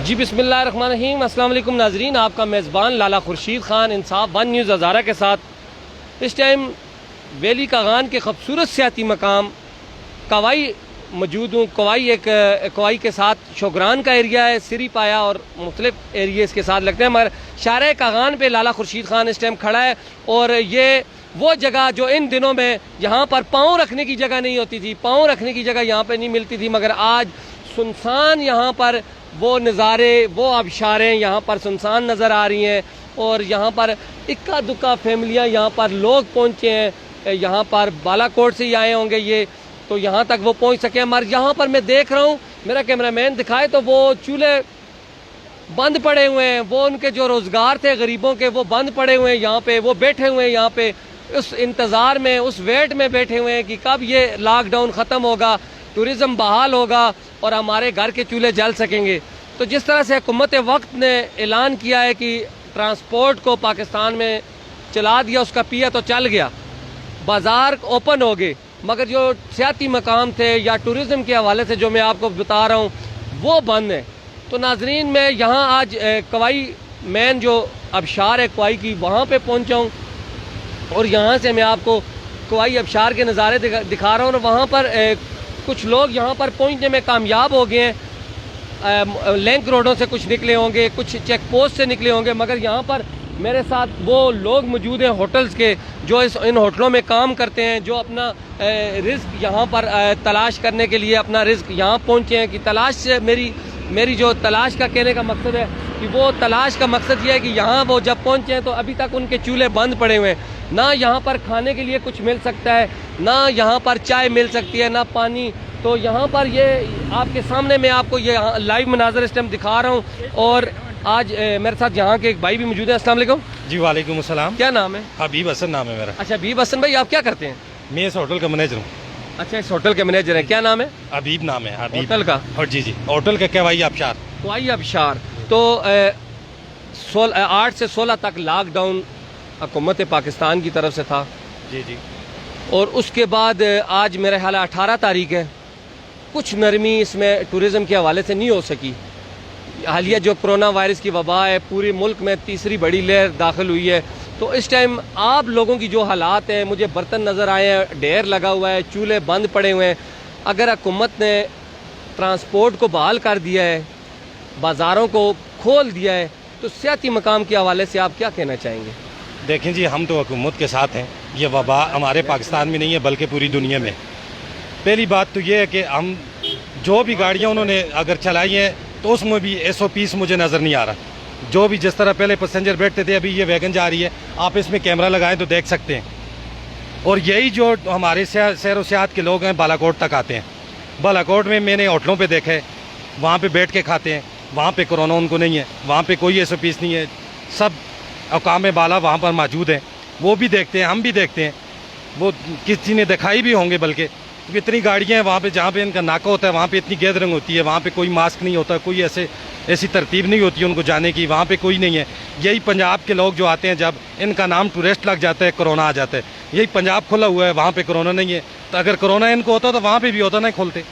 جی بسم اللہ الرحمن الرحیم. السلام علیکم ناظرین, آپ کا میزبان لالا خورشید خان انصاف ون نیوز ہزارہ کے ساتھ اس ٹائم ویلی کاغان کے خوبصورت سیاحتی مقام کوائی موجود ہوں. کوائی کے ساتھ شوگران کا ایریا ہے, سری پایا اور مختلف ایریاز کے ساتھ لگتے ہیں, مگر شارع کاغان پہ لالا خورشید خان اس ٹائم کھڑا ہے. اور یہ وہ جگہ جو ان دنوں میں یہاں پر پاؤں رکھنے کی جگہ نہیں ہوتی تھی, پاؤں رکھنے کی جگہ یہاں پہ نہیں ملتی تھی, مگر آج سنسان یہاں پر وہ نظارے, وہ آبشاریں یہاں پر سنسان نظر آ رہی ہیں. اور یہاں پر اکا دکا فیملیاں یہاں پر لوگ پہنچے ہیں, یہاں پر بالا کوٹ سے ہی آئے ہوں گے یہ, تو یہاں تک وہ پہنچ سکے. مگر یہاں پر میں دیکھ رہا ہوں, میرا کیمرہ مین دکھائے تو وہ چولہے بند پڑے ہوئے ہیں, وہ ان کے جو روزگار تھے غریبوں کے وہ بند پڑے ہوئے ہیں یہاں پہ, وہ بیٹھے ہوئے ہیں یہاں پہ اس انتظار میں, اس ویٹ میں بیٹھے ہوئے ہیں کہ کب یہ لاک ڈاؤن ختم ہوگا, ٹورزم بحال ہوگا اور ہمارے گھر کے چولہے جل سکیں گے. تو جس طرح سے حکومت وقت نے اعلان کیا ہے کہ ٹرانسپورٹ کو پاکستان میں چلا دیا, اس کا پیا تو چل گیا, بازار اوپن ہو گئے, مگر جو سیاحتی مقام تھے یا ٹورزم کے حوالے سے جو میں آپ کو بتا رہا ہوں وہ بند ہے. تو ناظرین میں یہاں آج کوائی مین جو آبشار ہے کوائی کی, وہاں پہ پہنچا ہوں اور یہاں سے میں آپ کو کوائی آبشار کے نظارے دکھا رہا ہوں. اور وہاں پر کچھ لوگ یہاں پر پہنچنے میں کامیاب ہو گئے ہیں, لنک روڈوں سے کچھ نکلے ہوں گے, کچھ چیک پوسٹ سے نکلے ہوں گے, مگر یہاں پر میرے ساتھ وہ لوگ موجود ہیں ہوٹلز کے جو ان ہوٹلوں میں کام کرتے ہیں, جو اپنا رزق یہاں پر تلاش کرنے کے لیے اپنا رزق یہاں پہنچے ہیں. کہ تلاش سے میری جو تلاش کا کہنے کا مقصد ہے کہ وہ تلاش کا مقصد یہ ہے کہ یہاں وہ جب پہنچے ہیں تو ابھی تک ان کے چولہے بند پڑے ہوئے ہیں, نہ یہاں پر کھانے کے لیے کچھ مل سکتا ہے, نہ یہاں پر چائے مل سکتی ہے, نہ پانی. تو یہاں پر یہ آپ کے سامنے میں آپ کو یہ لائیو مناظر اس ٹائم دکھا رہا ہوں. اور آج میرے ساتھ یہاں کے ایک بھائی بھی موجود ہیں. السلام علیکم. جی وعلیکم السلام. کیا نام ہے؟ حبیب حسن نام ہے میرا. اچھا حبیب حسن بھائی, آپ کیا کرتے ہیں؟ میں اس ہوٹل کا مینیجر ہوں. اچھا اس ہوٹل کے مینیجر ہیں, کیا نام ہے؟ حبیب نام ہے. حبیب ہوٹل کا؟ اور جی ہوٹل کا کوائی آبشار. کوائی آبشار. تو 8 سے 16 تک لاک ڈاؤن حکومت پاکستان کی طرف سے تھا. جی اور اس کے بعد آج میرے خیال 18 تاریخ ہے, کچھ نرمی اس میں ٹورزم کے حوالے سے نہیں ہو سکی. حالیہ جو کرونا وائرس کی وبا ہے, پورے ملک میں تیسری بڑی لہر داخل ہوئی ہے. تو اس ٹائم آپ لوگوں کی جو حالات ہیں, مجھے برتن نظر آئے ہیں, ڈھیر لگا ہوا ہے, چولہے بند پڑے ہوئے ہیں. اگر حکومت نے ٹرانسپورٹ کو بحال کر دیا ہے, بازاروں کو کھول دیا ہے, تو سیاحتی مقام کے حوالے سے آپ کیا کہنا چاہیں گے؟ دیکھیں جی, ہم تو حکومت کے ساتھ ہیں. یہ وبا ہمارے پاکستان میں نہیں ہے بلکہ پوری دنیا میں. پہلی بات تو یہ ہے کہ ہم جو بھی گاڑیاں انہوں نے اگر چلائی ہیں تو اس میں بھی SOPs مجھے نظر نہیں آ رہا. جو بھی جس طرح پہلے پیسنجر بیٹھتے تھے, ابھی یہ ویگن جا رہی ہے, آپ اس میں کیمرہ لگائیں تو دیکھ سکتے ہیں. اور یہی جو ہمارے سیر و سیاحت کے لوگ ہیں بالا کوٹ تک آتے ہیں. بالا کوٹ میں نے ہوٹلوں پہ دیکھا ہے, وہاں پہ بیٹھ کے کھاتے ہیں, وہاں پہ کرونا ان کو نہیں ہے, وہاں پہ کوئی SOPs نہیں ہے. سب حکام بالا وہاں پر موجود ہیں, وہ بھی دیکھتے ہیں, ہم بھی دیکھتے ہیں. وہ کسی نے دکھائی بھی ہوں گے, بلکہ اتنی گاڑیاں ہیں وہاں پہ جہاں پہ ان کا ناکہ ہوتا ہے, وہاں پہ اتنی گیدرنگ ہوتی ہے, وہاں پہ کوئی ماسک نہیں ہوتا, کوئی ایسی ترتیب نہیں ہوتی ہے ان کو جانے کی, وہاں پہ کوئی نہیں ہے. یہی پنجاب کے لوگ جو آتے ہیں, جب ان کا نام ٹورسٹ لگ جاتا ہے کرونا آ جاتا ہے. یہی پنجاب کھلا ہوا ہے, وہاں پہ کرونا نہیں ہے. تو اگر کرونا ان کو ہوتا تو وہاں پہ بھی ہوتا, نہیں کھولتے.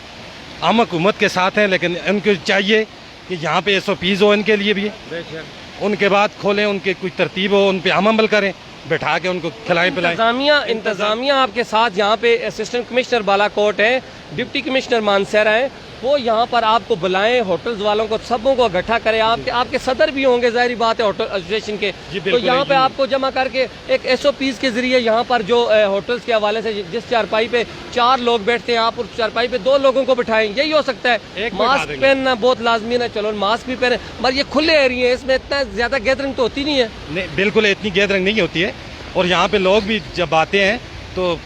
ہم حکومت کے ساتھ ہیں, لیکن ان کو چاہیے کہ یہاں پہ SOPs ہو ان کے لیے بھی, ان کے بعد کھولیں, ان کے کچھ ترتیب ہو, ان پہ ہم عمل کریں, بٹھا کے ان کو کھلائیں پلائیں. انتظامیہ آپ کے ساتھ یہاں پہ اسسٹنٹ کمشنر بالا کوٹ ہیں, ڈپٹی کمشنر مانسہرہ ہیں, وہ یہاں پر آپ کو بلائیں, ہوٹلز والوں کو سبوں کو اکٹھا کریں. آپ کے صدر بھی ہوں گے ظاہری بات ہے ہوٹل ایسوسیشن کے, تو یہاں پہ آپ کو جمع کر کے ایک SOPs کے ذریعے یہاں پر جو ہوٹلز کے حوالے سے جس چارپائی پہ 4 لوگ بیٹھتے ہیں, آپ اس چارپائی پہ 2 لوگوں کو بٹھائیں. یہی ہو سکتا ہے. ماسک پہننا بہت لازمی ہے, چلو ماسک بھی پہنے, مگر یہ کھلے ایریے ہیں, اس میں اتنا زیادہ گیدرنگ تو ہوتی نہیں ہے. بالکل اتنی گیدرنگ نہیں ہوتی ہے. اور یہاں پہ لوگ بھی جب آتے ہیں تو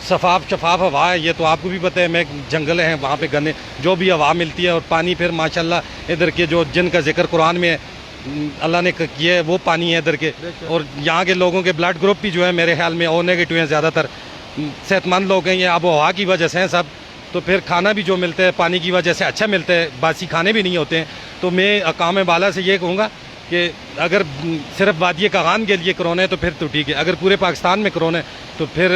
شفاف ہوا ہے, یہ تو آپ کو بھی پتہ ہے. میں جنگل ہیں وہاں پہ گنے جو بھی ہوا ملتی ہے, اور پانی پھر ماشاءاللہ ادھر کے جو جن کا ذکر قرآن میں اللہ نے کیا ہے وہ پانی ہے ادھر کے. اور یہاں کے لوگوں کے بلڈ گروپ بھی جو ہے میرے خیال میں O-، ہیں, زیادہ تر صحت مند لوگ ہیں. یہ آب و ہوا کی وجہ سے ہیں سب. تو پھر کھانا بھی جو ملتا ہے پانی کی وجہ سے اچھا ملتا ہے, باسی کھانے بھی نہیں ہوتے ہیں. تو میں حکام بالا سے یہ کہوں گا کہ اگر صرف وادی کاغان کے لیے کرونا ہے تو پھر تو ٹھیک ہے, اگر پورے پاکستان میں کرونا ہے تو پھر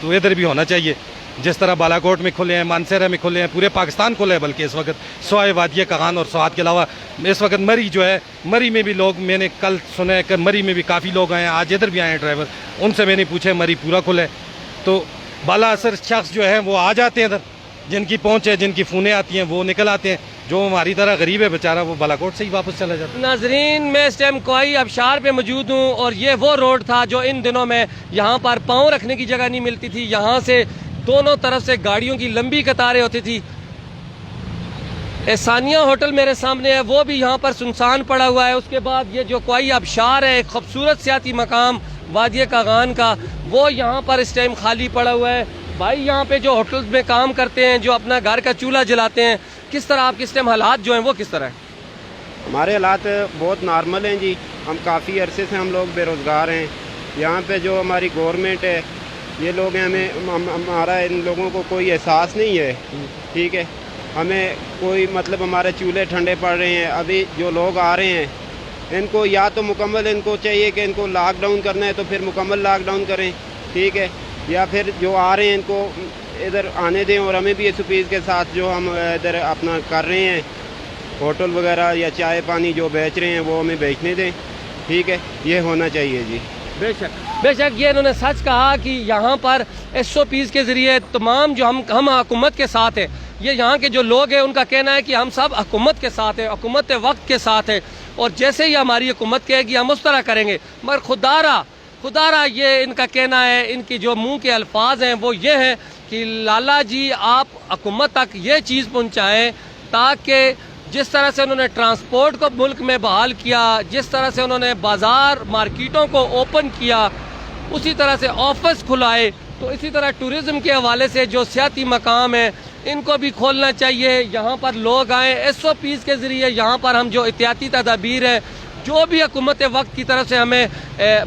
تو ادھر بھی ہونا چاہیے. जिस तरह बालाकोट में खुले हैं, मानसेरा में खुले हैं, पूरे पाकिस्तान खुले हैं बल्कि इस वक्त सवाए वादिया कागान और स्वात के अलावा इस वक्त मरी जो है, मरी में भी लोग, मैंने कल सुना है कि मरी में भी काफ़ी लोग आए हैं, आज इधर भी आए हैं ड्राइवर, उनसे मैंने पूछा मरी पूरा खुला है। तो बाला असर शख्स जो है वो आ जाते हैं इधर, जिनकी पहुँच है, जिनकी फ़ोनें आती हैं वो निकल आते हैं, जो हमारी तरह गरीब है बेचारा वो बालाकोट से ही वापस चला जाता है। नाजरीन, मैं इस टाइम कोई आबशार पे मौजूद हूँ और ये वो रोड था जो इन दिनों में यहाँ पर पाँव रखने की जगह नहीं मिलती थी, यहाँ से दोनों तरफ से गाड़ियों की लंबी कतारें होती थी। एहसानिया होटल मेरे सामने है, वो भी यहाँ पर सुनसान पड़ा हुआ है। उसके बाद ये जो कोई आबशार है, एक खूबसूरत सियाती मकाम वादिया कागान का, वो यहाँ पर इस टाइम खाली पड़ा हुआ है। भाई यहाँ पे जो होटल्स में काम करते हैं, जो अपना घर का चूल्हा जलाते हैं, किस तरह आपके इस टाइम हालात जो हैं वो किस तरह हैं? हमारे हालात बहुत नॉर्मल हैं जी। हम काफ़ी अरसे से हम लोग बेरोज़गार हैं। यहाँ पे जो हमारी गवर्नमेंट है, ये लोग हैं, हमारा इन लोगों को कोई एहसास नहीं है, ठीक है। हमें कोई मतलब हमारे चूल्हे ठंडे पड़ रहे हैं। अभी जो लोग आ रहे हैं, इनको या तो मुकम्मल इनको चाहिए कि इनको लॉकडाउन करना है तो फिर मुकम्मल लॉकडाउन करें, ठीक है, या फिर जो आ रहे हैं इनको इधर आने दें और हमें भी इस फीस के साथ जो हम इधर अपना कर रहे हैं होटल वगैरह या चाय पानी जो बेच रहे हैं वो हमें बेचने दें, ठीक है। ये होना चाहिए जी। बेशक ये इन्होंने सच कहा कि यहाँ पर SOPs के ज़रिए तमाम जो हम हुकूमत के साथ हैं। ये यहाँ के जो लोग हैं उनका कहना है कि हम सब हुकूमत के साथ हैं, हुकूमत वक्त के साथ है, और जैसे ही हमारी हुकूमत कहेगी हम उस तरह करेंगे। मगर खुदारा ये इनका कहना है, इनकी जो मुंह के अल्फाज हैं वो ये हैं कि लाला जी आप हुकूमत तक ये चीज़ पहुँचाएँ ताकि जिस तरह से उन्होंने ट्रांसपोर्ट को मुल्क में बहाल किया, जिस तरह से उन्होंने बाज़ार मार्केटों को ओपन किया, उसी तरह से ऑफिस खुलाए, तो इसी तरह टूरिज़्म के हवाले से जो सियाती मकाम है इनको भी खोलना चाहिए। यहाँ पर लोग आएँ, SOPs के ज़रिए यहाँ पर हम जो एहतियाती तदाबीर है, जो भी हुकूमत वक्त की तरफ से हमें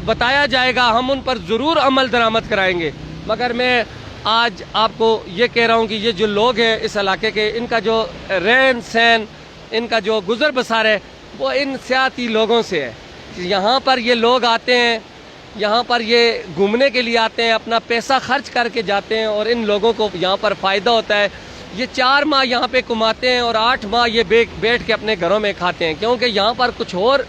बताया जाएगा, हम उन पर ज़रूर अमल दरामद कराएंगे। मगर मैं आज आपको ये कह रहा हूँ कि ये जो लोग हैं इस इलाके के, इनका जो रहन सहन, इनका जो गुज़र बसर है वो इन सियाती लोगों से है। यहाँ पर ये लोग आते हैं, यहाँ पर ये घूमने के लिए आते हैं, अपना पैसा खर्च करके जाते हैं और इन लोगों को यहाँ पर फ़ायदा होता है। ये 4 माह यहाँ पे कमाते हैं और 8 माह ये बैठ के अपने घरों में खाते हैं, क्योंकि यहाँ पर कुछ और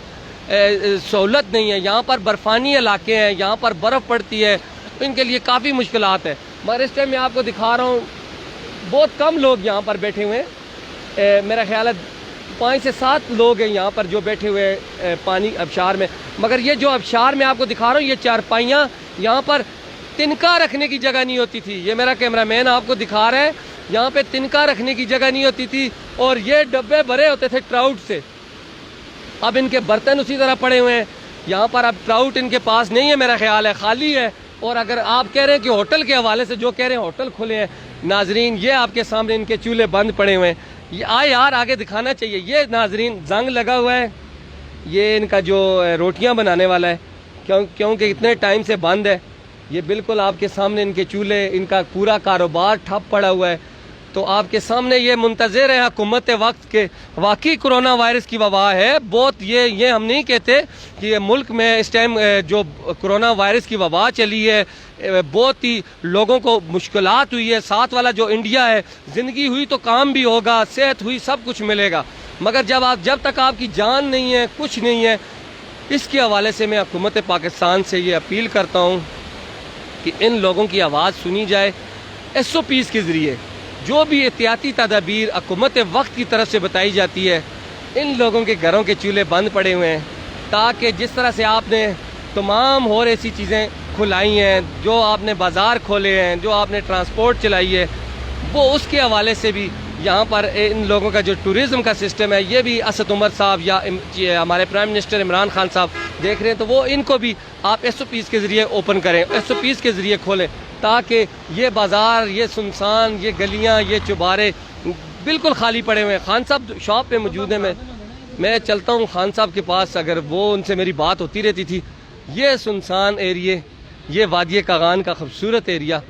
सहूलत नहीं है। यहाँ पर बर्फ़ानी इलाके हैं, यहाँ पर बर्फ़ पड़ती है, तो इनके लिए काफ़ी मुश्किलात है। मगर इस टाइम मैं आपको दिखा रहा हूँ बहुत कम लोग यहाँ पर बैठे हुए हैं। मेरा ख्याल है 5 से 7 लोग हैं यहाँ पर जो बैठे हुए पानी आबशार में। मगर ये जो आबशार में आपको दिखा रहा हूँ, ये चारपाइयाँ, यहाँ पर तिनका रखने की जगह नहीं होती थी। ये मेरा कैमरामैन आपको दिखा रहा है, यहाँ पे तिनका रखने की जगह नहीं होती थी और ये डब्बे भरे होते थे ट्राउट से। अब इनके बर्तन उसी तरह पड़े हुए हैं। यहाँ पर अब ट्राउट इनके पास नहीं है, मेरा ख्याल है खाली है। और अगर आप कह रहे हैं कि होटल के हवाले से जो कह रहे हैं होटल खुले हैं, नाजरीन ये आपके सामने इनके चूल्हे बंद पड़े हुए हैं। ये आए यार आगे दिखाना चाहिए। ये नाजरीन जंग लगा हुआ है, ये इनका जो रोटियां बनाने वाला है, क्योंकि इतने टाइम से बंद है। ये बिल्कुल आपके सामने इनके चूल्हे, इनका पूरा कारोबार ठप पड़ा हुआ है। तो आपके सामने ये मुंतज़िर है हुकूमत वक्त के। वाकई कोरोना वायरस की वबा है बहुत। ये हम नहीं कहते कि ये मुल्क में इस टाइम जो कोरोना वायरस की वबा चली है, बहुत ही लोगों को मुश्किलात हुई है। साथ वाला जो इंडिया है, ज़िंदगी हुई तो काम भी होगा, सेहत हुई सब कुछ मिलेगा। मगर जब तक आपकी जान नहीं है, कुछ नहीं है, इसके हवाले से मैं हुकूमत पाकिस्तान से ये अपील करता हूँ कि इन लोगों की आवाज़ सुनी जाए। SOPs के ज़रिए जो भी एहतियाती तदाबीर हुकूमत वक्त की तरफ से बताई जाती है, इन लोगों के घरों के चूल्हे बंद पड़े हुए हैं, ताकि जिस तरह से आपने तमाम और ऐसी चीज़ें खुलाई हैं, जो आपने बाज़ार खोले हैं, जो आपने ट्रांसपोर्ट चलाई है, वो उसके हवाले से भी यहाँ पर इन लोगों का जो टूरिज़्म का सिस्टम है, ये भी असद उमर साहब या हमारे प्राइम मिनिस्टर इमरान खान साहब देख रहे हैं। तो वो इनको भी आप SOPs के ज़रिए ओपन करें, SOPs के ज़रिए खोलें, ताकि ये बाज़ार, ये सुनसान, ये गलियाँ, ये चुबारे बिल्कुल खाली पड़े हुए हैं। खान साहब शॉप पे मौजूद हैं, मैं चलता हूँ खान साहब के पास, अगर वो उनसे मेरी बात होती रहती थी। ये सुनसान एरिए, ये वादिया कागान का खूबसूरत एरिया,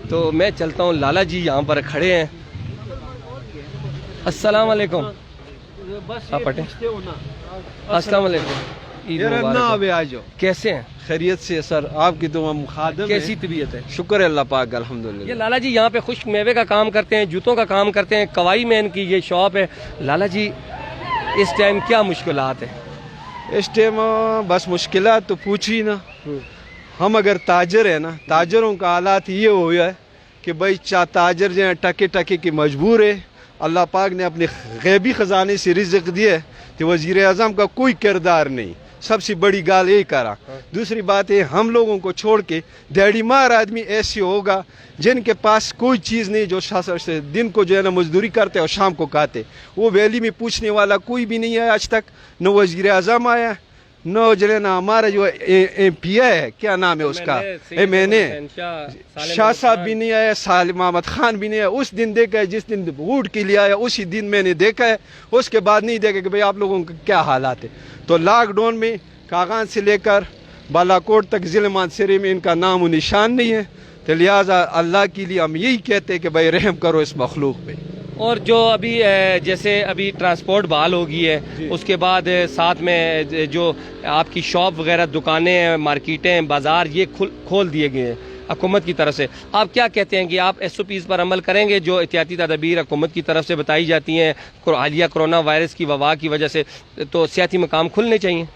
तो मैं चलता हूँ। लाला जी यहाँ पर खड़े हैं। अस्सलाम वालेकुम। आप पढ़े? अस्सलाम वालेकुम। عید यार मुबारक ना हो। अबे आ जाओ। कैसे हैं? खैरियत से सर, आपकी तो हम खादम कैसी हैं। तबीयत है? शुक्र है अल्लाह पाक, ये अल्हम्दुलिल्लाह। लाला जी यहाँ पे खुश्क मेवे का काम करते हैं, जूतों का काम करते हैं, कवाई में इनकी ये शॉप है। लाला जी इस टाइम क्या मुश्किलात है? इस टाइम बस मुश्किलात तो पूछी ना। हम अगर ताजर है ना, ताजरों का हालात ये हो गया है कि भाई ताजर जो है टके टके की मजबूर है। अल्लाह पाक ने अपने गैबी ख़जाने से रिज़्क़ दिया है तो वज़ीर आज़म का कोई किरदार नहीं। सबसे बड़ी गाल यही करा। दूसरी बात है, हम लोगों को छोड़ के दिहाड़ी मार आदमी ऐसे होगा जिनके पास कोई चीज़ नहीं, जो से दिन को जो है ना मजदूरी करते और शाम को खाते। वो वैली में पूछने वाला कोई भी नहीं है आज तक। न वज़ीर आज़म आया, न जो है ना हमारा जो MP है, क्या नाम है उसका, मैंने शाह साहब भी नहीं आया, सालिम अहमद खान भी नहीं आया। उस दिन देखा है जिस दिन वोट के लिए आया, उसी दिन मैंने देखा है। उसके बाद नहीं देखा कि भाई आप लोगों के क्या हालात है। तो लॉकडाउन में कागान से लेकर बालाकोट तक ज़िले मानसरे में इनका नाम व निशान नहीं है। तो लिहाजा अल्लाह के लिए हम यही कहते हैं कि भाई रहम करो इस मखलूक पे। और जो अभी जैसे अभी ट्रांसपोर्ट बहाल हो गई है, उसके बाद साथ में जो आपकी शॉप वगैरह, दुकानें हैं, मार्केटें हैं, बाज़ार, ये खोल दिए गए हैं हुकूमत की तरफ से। आप क्या कहते हैं कि आप SOPs पर अमल करेंगे जो एहतियाती तदबीर हुकूमत की तरफ से बताई जाती हैं हालिया कोरोना वायरस की वबा की वजह से? तो सियाती मकाम खुलने चाहिए।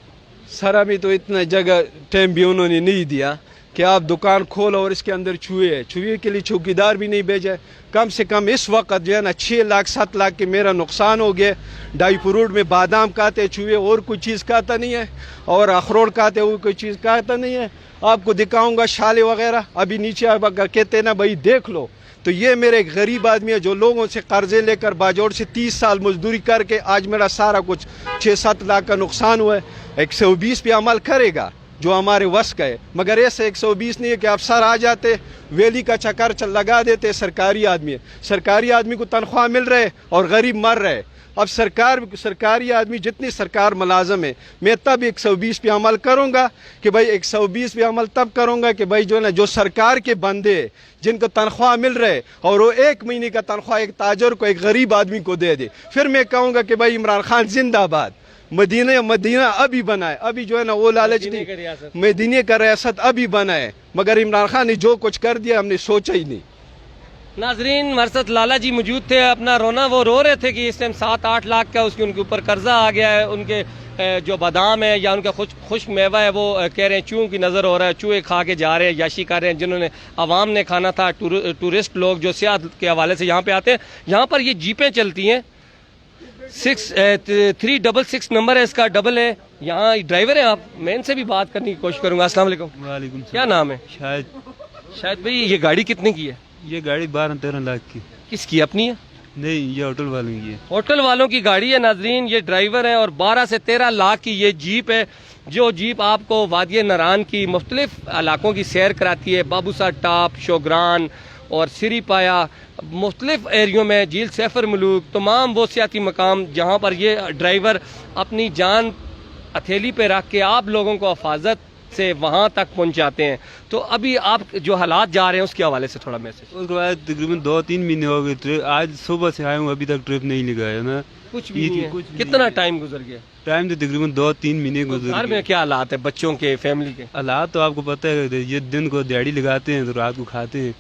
सर अभी तो इतना जगह टाइम भी उन्होंने नहीं दिया कि आप दुकान खोलो और इसके अंदर चूहे है। चूहे के लिए चौकीदार भी नहीं भेजा। कम से कम इस वक्त जो है ना 6 लाख 7 लाख के मेरा नुकसान हो गया। डाई फ्रूट में बादाम खाते चूहे, और कोई चीज़ खाता नहीं है, और अखरोट खाते वो कोई चीज़ खाता नहीं है। आपको दिखाऊंगा शाले वगैरह, अभी नीचे आप कहते ना भाई देख लो। तो ये मेरे एक गरीब आदमी है जो लोगों से कर्जे लेकर बाजोड़ से 30 साल मजदूरी करके आज मेरा सारा कुछ 6-7 लाख का नुकसान हुआ है। 120 पे अमल करेगा जो हमारे वश का है, मगर ऐसे 120 नहीं है कि अफसर आ जाते वेली का चक्कर लगा देते। सरकारी आदमी है, सरकारी आदमी को तनख्वाह मिल रहे और गरीब मर रहे। अब सरकारी आदमी जितनी सरकार मुलाजम है, मैं तब 120 पे अमल करूँगा कि भाई 120 पे अमल तब करूँगा कि भाई जो है ना जो सरकार के बंदे जिनको तनख्वाह मिल रहे और वो 1 महीने का तनख्वाह एक ताजर को, एक गरीब आदमी को दे दे। फिर मैं कहूँगा कि भाई इमरान खान जिंदाबाद। मदीना अभी बनाए, अभी जो है ना वो लालच नहीं, मदीने का रियासत अभी बनाए, मगर इमरान खान ने जो कुछ कर दिया हमने सोचा ही नहीं। नाजरीन, हमारे साथ लाला जी मौजूद थे। अपना रोना वो रो रहे थे कि इस टाइम 7-8 लाख का उनके ऊपर कर्जा आ गया है। उनके जो बादाम है या उनका खुश्क मेवा है वो कह रहे हैं चूहों की नज़र हो रहा है, चूहे खा के जा रहे हैं, याशी कर रहे हैं। जिन्होंने आवाम ने खाना था, टूरिस्ट लोग जो सियाहत के हवाले से यहाँ पे आते हैं। यहाँ पर ये जीपें चलती हैं, 366 नंबर है इसका, डबल है। यहाँ ड्राइवर है आप, मैं इनसे भी बात करने की कोशिश करूँगा। अस्सलाम वालेकुम। वालेकुम। क्या नाम है? शायद भाई ये गाड़ी कितने की है? ये गाड़ी 12-13 लाख की। किसकी, अपनी है? नहीं, ये होटल वालों की है। होटल वालों की गाड़ी है नाजरीन। ये ड्राइवर है और 12 से 13 लाख की ये जीप है। जो जीप आपको वादिय नारान की मुख्तलिफ इलाकों की सैर कराती है। बाबूसा टॉप, शोग्रान और सिरी पाया, मुख्तलिफ एरियो में, झील सैफर मलूक, तमाम वो सियाती मकाम जहाँ पर ये ड्राइवर अपनी जान हथेली पे रख के आप लोगों को हिफाजत से वहाँ तक पहुँचाते हैं। तो अभी आप जो हालात जा रहे हैं उसके हवाले से थोड़ा मैसेज। उसके बाद तकरीबन 2-3 महीने हो गए, आज सुबह से आया हूँ, अभी तक ट्रिप नहीं लगाया ना। कुछ भी नहीं है। कितना टाइम गुजर गया? टाइम तो तकरीबन 2-3 महीने गुजर घर में क्या हालात है बच्चों के, फैमिली के? हालात तो आपको पता है, ये दिन को दिहाड़ी लगाते हैं तो रात को खाते हैं।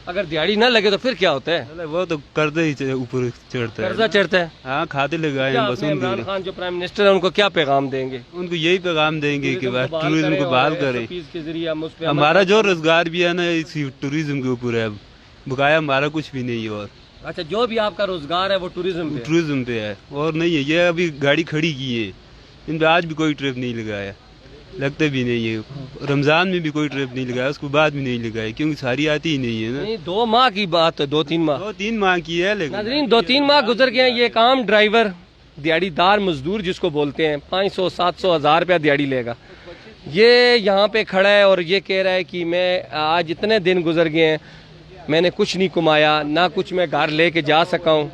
अगर दिहाड़ी ना लगे तो फिर क्या होता है? वो तो कर्जा ही ऊपर चढ़ता है। कर्जा चढ़ता है। हाँ, खाते लगाए हैं बस। इमरान खान जो प्राइम मिनिस्टर है उनको क्या पैगाम देंगे? उनको यही पैगाम देंगे कि बस टूरिज्म को बहाल करें। के जरिए हमारा जो रोजगार भी है ना इसी टूरिज्म के ऊपर है, बकाया हमारा कुछ भी नहीं है। और अच्छा, जो भी आपका रोजगार है वो टूरिज्म पे है और नहीं है। ये अभी गाड़ी खड़ी की है, इन पे आज भी कोई ट्रिप नहीं लगाया, लगता भी नहीं है। रमजान में भी कोई ट्रिप नहीं लगाया, उसके बाद भी नहीं लगाया, क्योंकि सारी आती ही नहीं है ना। नहीं, 2 माह की बात है, 2-3 माह। 2-3 माह की है, लेकिन 2-3 माह गुजर गए। ये एक आम ड्राइवर, दिहाड़ीदार मजदूर जिसको बोलते हैं, 500-700 हज़ार रुपया दिहाड़ी लेगा। ये यहाँ पे खड़ा है और ये कह रहा है कि मैं आज इतने दिन गुजर गए हैं, मैंने कुछ नहीं कमाया, ना कुछ मैं घर लेके जा सका हूँ।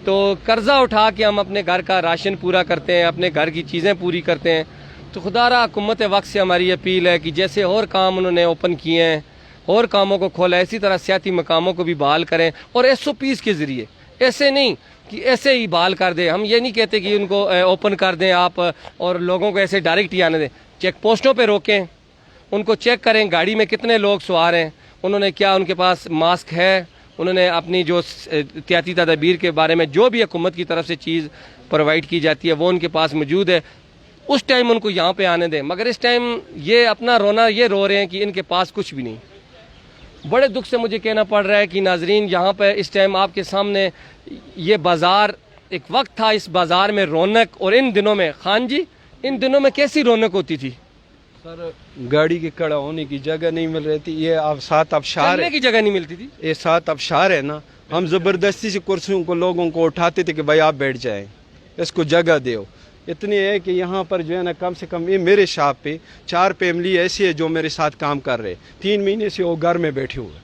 तो कर्जा उठा के हम अपने घर का राशन पूरा करते हैं, अपने घर की चीज़ें पूरी करते हैं। तो खुदारा हुकूमत वक्त से हमारी अपील है कि जैसे और काम उन्होंने ओपन किए हैं, और कामों को खोला, इसी तरह सियाती मकामों को भी बहाल करें और SOPs के ज़रिए। ऐसे नहीं کہ ایسے ہی بحال کر دیں. ہم یہ نہیں کہتے کہ ان کو اوپن کر دیں آپ اور لوگوں کو ایسے ڈائریکٹ ہی آنے دیں. چیک پوسٹوں پہ روکیں, ان کو چیک کریں گاڑی میں کتنے لوگ سوار ہیں, انہوں نے کیا, ان کے پاس ماسک ہے, انہوں نے اپنی جو احتیاطی تدابیر کے بارے میں جو بھی حکومت کی طرف سے چیز پرووائڈ کی جاتی ہے وہ ان کے پاس موجود ہے. اس ٹائم ان کو یہاں پہ آنے دیں. مگر اس ٹائم یہ اپنا رونا یہ رو رہے ہیں کہ ان کے پاس کچھ بھی نہیں. بڑے دکھ سے مجھے کہنا پڑ رہا ہے کہ ناظرین یہاں پہ اس ٹائم آپ کے سامنے یہ بازار, ایک وقت تھا اس بازار میں رونق, اور ان دنوں میں خان جی ان دنوں میں کیسی رونق ہوتی تھی؟ سر گاڑی کے کھڑا ہونے کی جگہ نہیں مل رہی تھی. یہ اب 7 ابشار چلنے کی جگہ نہیں ملتی تھی. یہ 7 ابشار ہے نا, ہم زبردستی سے کرسیوں کو لوگوں کو اٹھاتے تھے کہ بھائی آپ بیٹھ جائیں, اس کو جگہ دیو. اتنی ہے کہ یہاں پر جو ہے نا کم سے کم یہ میرے شاپ پہ 4 فیملی ایسی ہے جو میرے ساتھ کام کر رہے, 3 مہینے سے وہ گھر میں بیٹھے ہوئے.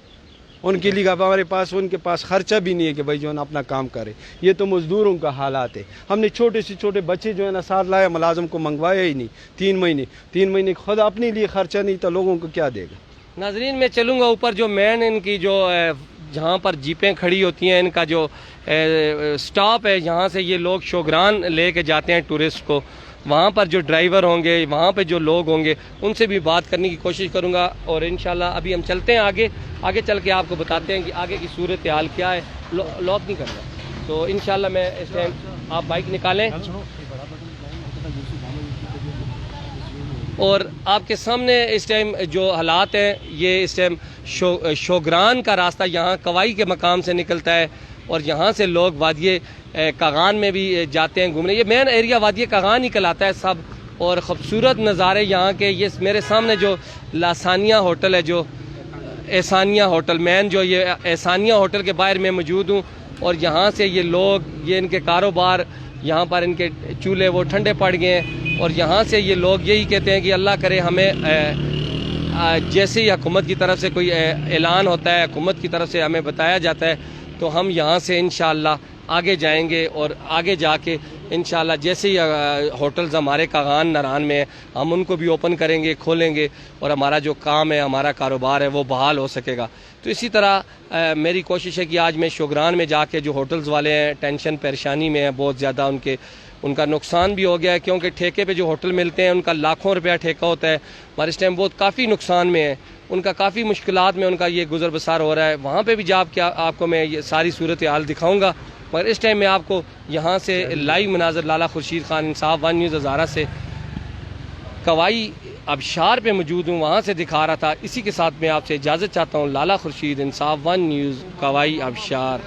ان کے لیے ہمارے پاس ان کے پاس خرچہ بھی نہیں ہے کہ بھائی جو ہے نا اپنا کام کرے. یہ تو مزدوروں کا حالات ہے. ہم نے چھوٹے سے چھوٹے بچے جو ہے نا ساتھ لائے, ملازم کو منگوایا ہی نہیں. 3 مہینے خود اپنے لیے خرچہ نہیں تھا, لوگوں کو کیا دے گا. ناظرین میں چلوں گا اوپر, جو مین ان کی جو جہاں پر جیپیں کھڑی ہوتی ہیں, ان کا جو سٹاپ ہے, یہاں سے یہ لوگ شوگران لے کے جاتے ہیں ٹورسٹ کو. وہاں پر جو ڈرائیور ہوں گے, وہاں پہ جو لوگ ہوں گے, ان سے بھی بات کرنے کی کوشش کروں گا. اور انشاءاللہ ابھی ہم چلتے ہیں آگے چل کے آپ کو بتاتے ہیں کہ آگے کی صورتحال کیا ہے. لاک نہیں کرنا تو انشاءاللہ میں اس ٹائم آپ بائک نکالیں اور آپ کے سامنے اس ٹائم جو حالات ہیں, یہ اس ٹائم شوگران کا راستہ یہاں کوائی کے مقام سے نکلتا ہے, اور یہاں سے لوگ وادی کاغان میں بھی جاتے ہیں گھومنے. یہ مین ایریا وادی کاغان ہی کہلاتا ہے سب, اور خوبصورت نظارے یہاں کے. یہ میرے سامنے جو لاسانیہ ہوٹل ہے, جو احسانیہ ہوٹل, مین جو یہ احسانیہ ہوٹل کے باہر میں موجود ہوں, اور یہاں سے یہ لوگ, یہ ان کے کاروبار, یہاں پر ان کے چولہے وہ ٹھنڈے پڑ گئے ہیں, اور یہاں سے یہ لوگ یہی کہتے ہیں کہ اللہ کرے ہمیں جیسے ہی حکومت کی طرف سے کوئی اعلان ہوتا ہے, حکومت کی طرف سے ہمیں بتایا جاتا ہے, تو ہم یہاں سے انشاءاللہ آگے جائیں گے, اور آگے جا کے انشاءاللہ جیسے ہی ہوٹلز ہمارے کاغان نران میں ہیں, ہم ان کو بھی اوپن کریں گے, کھولیں گے, اور ہمارا جو کام ہے, ہمارا کاروبار ہے, وہ بحال ہو سکے گا. تو اسی طرح میری کوشش ہے کہ آج میں شوگران میں جا کے جو ہوٹلز والے ہیں ٹینشن پریشانی میں ہیں بہت زیادہ, ان کا نقصان بھی ہو گیا ہے, کیونکہ ٹھیکے پہ جو ہوٹل ملتے ہیں ان کا لاکھوں روپیہ ٹھیکہ ہوتا ہے. ہمارے اس ٹائم بہت کافی نقصان میں ہے, ان کا کافی مشکلات میں ان کا یہ گزر بسار ہو رہا ہے. وہاں پہ بھی جا کے آپ کو میں یہ ساری صورتحال دکھاؤں گا, مگر اس ٹائم میں آپ کو یہاں سے لائیو مناظر لالا خورشید خان انصاف 1 نیوز ہزارہ سے کوائی ابشار پہ موجود ہوں, وہاں سے دکھا رہا تھا. اسی کے ساتھ میں آپ سے اجازت چاہتا ہوں. لالا خورشید انصاف 1 نیوز کوائی ابشار.